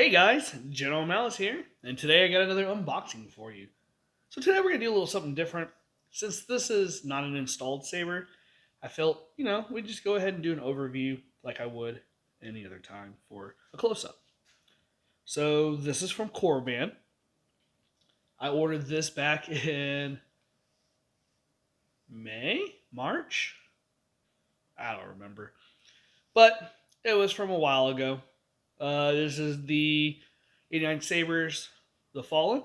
Hey guys, General Malice here, and today I got another unboxing for you. So today we're going to do a little something different. Since this is not an installed Saber, I felt, we'd just go ahead and do an overview like I would any other time for a close-up. So this is from Korbanth. I ordered this back in March? I don't remember. But it was from a while ago. This is the 89 Sabers the Fallen.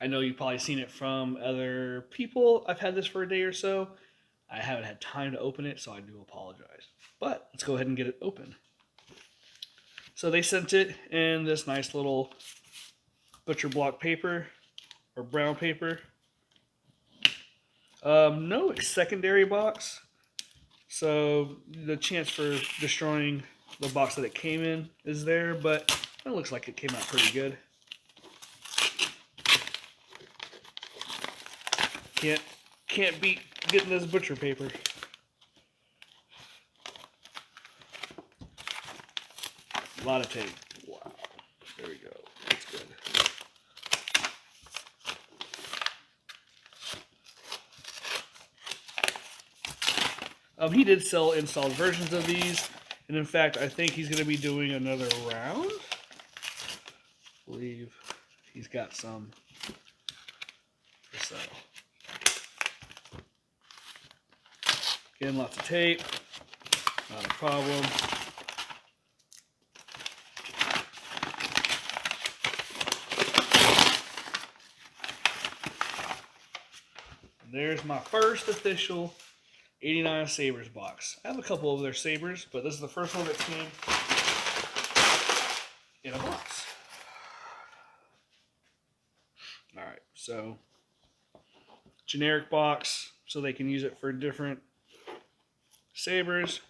I know you've probably seen it from other people. I've had this for a day or so. I haven't had time to open it, so I do apologize. But let's go ahead and get it open. So they sent it in this nice little butcher block paper or brown paper. No secondary box, so the chance for destroying the box that it came in is there, but it looks like it came out pretty good. Can't beat getting this butcher paper. A lot of tape. Wow. There we go. That's good. He did sell installed versions of these, and in fact, I think he's going to be doing another round. I believe he's got some for sale. Again, lots of tape. Not a problem. There's my first official 89 Sabers box. I have a couple of their Sabers, but this is the first one that came in a box. Alright, so generic box, so they can use it for different Sabers.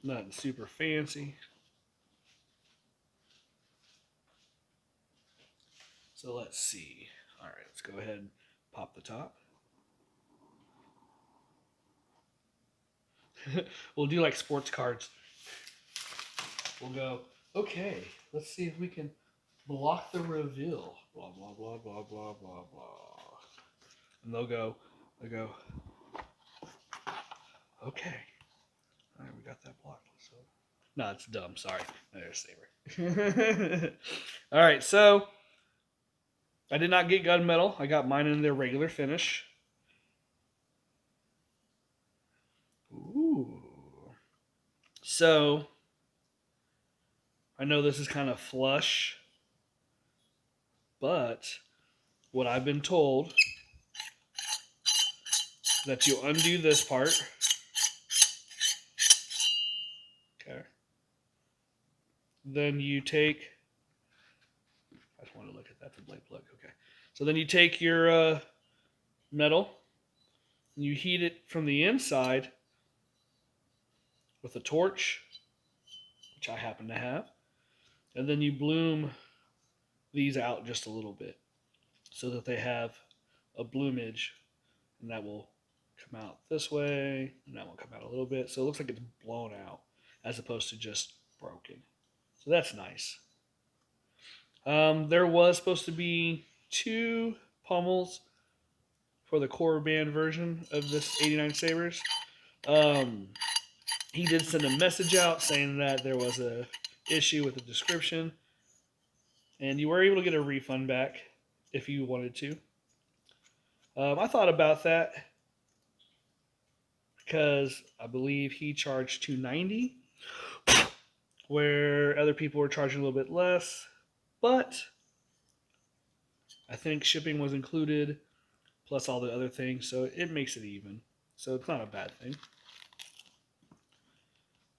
Nothing super fancy. So let's see. Alright, let's go ahead and pop the top. We'll do like sports cards. We'll go, okay, let's see if we can block the reveal. Blah, blah, blah, blah, blah, blah, blah. And they'll go, okay. All right, we got that blocked. So, no, it's dumb. Sorry. No, there's Saber. All right, so I did not get gunmetal. I got mine in their regular finish. Ooh. So I know this is kind of flush, but what I've been told that you undo this part. Okay. Then you take, I just want to look at that, the blade plug. Okay. So then you take your metal and you heat it from the inside with a torch, which I happen to have. And then you bloom these out just a little bit so that they have a bloomage, and that will come out this way, and that will come out a little bit. So it looks like it's blown out as opposed to just broken. So that's nice. There was supposed to be 2 pommels for the Korbanth version of this 89 Sabers. He did send a message out saying that there was a issue with the description, and you were able to get a refund back if you wanted to. I thought about that because I believe he charged $290, where other people were charging a little bit less, but I think shipping was included plus all the other things, so it makes it even. So it's not a bad thing.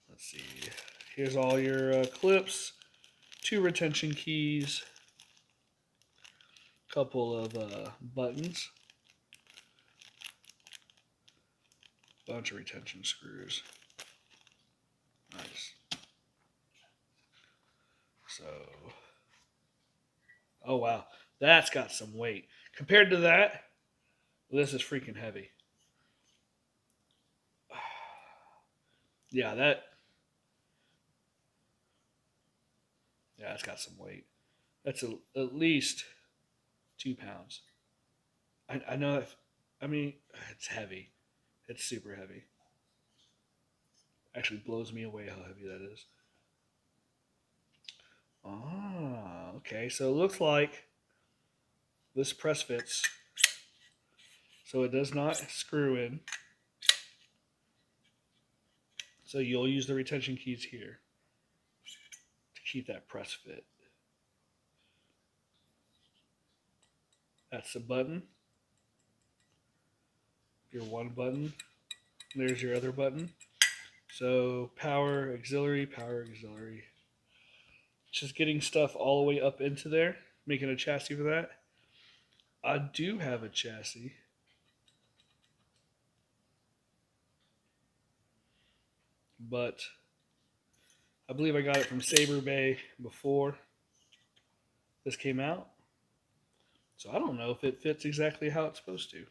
Let's see. Here's all your clips, 2 retention keys, a couple of buttons, bunch of retention screws. Nice. So, oh wow, that's got some weight. Compared to that, this is freaking heavy. Yeah, Yeah, it's got some weight. That's at least 2 pounds. I know if, I mean, it's heavy. It's super heavy. Actually blows me away how heavy that is. Ah, okay. So it looks like this press fits. So it does not screw in. So you'll use the retention keys here to keep that press fit. That's the button. Your one button. There's your other button. So power, auxiliary, power, auxiliary. Just getting stuff all the way up into there, making a chassis for that. I do have a chassis. But I believe I got it from Saber Bay before this came out. So I don't know if it fits exactly how it's supposed to.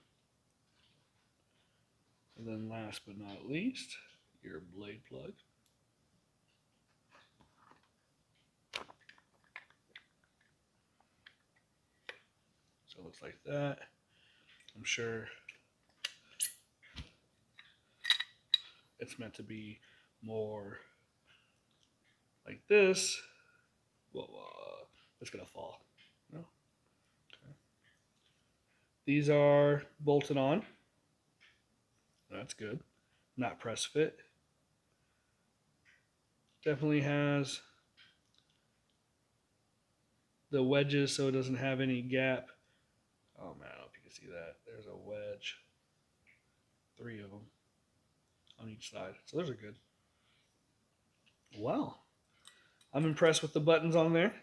And then last but not least, your blade plug. So it looks like that. I'm sure it's meant to be more like this. Whoa, it's gonna fall. No? Okay. These are bolted on. That's good. Not press fit. Definitely has the wedges so it doesn't have any gap. Oh man, I don't know if you can see that. There's a wedge. 3 of them on each side. So those are good. Wow. I'm impressed with the buttons on there.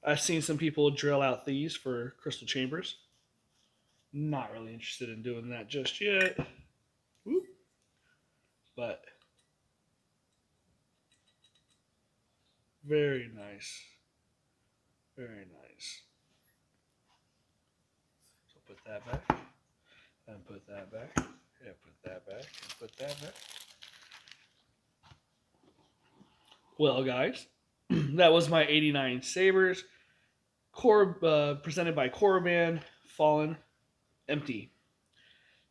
I've seen some people drill out these for crystal chambers. Not really interested in doing that just yet. Whoop. But very nice. Very nice. So put that back. And put that back. Yeah, put that back. And put that back. Well, guys, that was my 89 Sabers. Presented by Korbanth, Fallen, empty.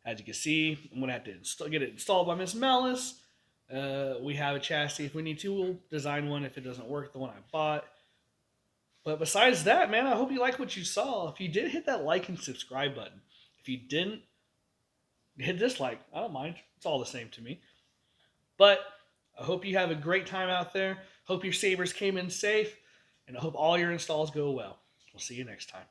As you can see, I'm going to have to get it installed by Miss Malice. We have a chassis if we need to. We'll design one if it doesn't work, the one I bought. But besides that, man, I hope you like what you saw. If you did, hit that like and subscribe button. If you didn't, hit dislike. I don't mind. It's all the same to me. But I hope you have a great time out there. Hope your Sabers came in safe. And I hope all your installs go well. We'll see you next time.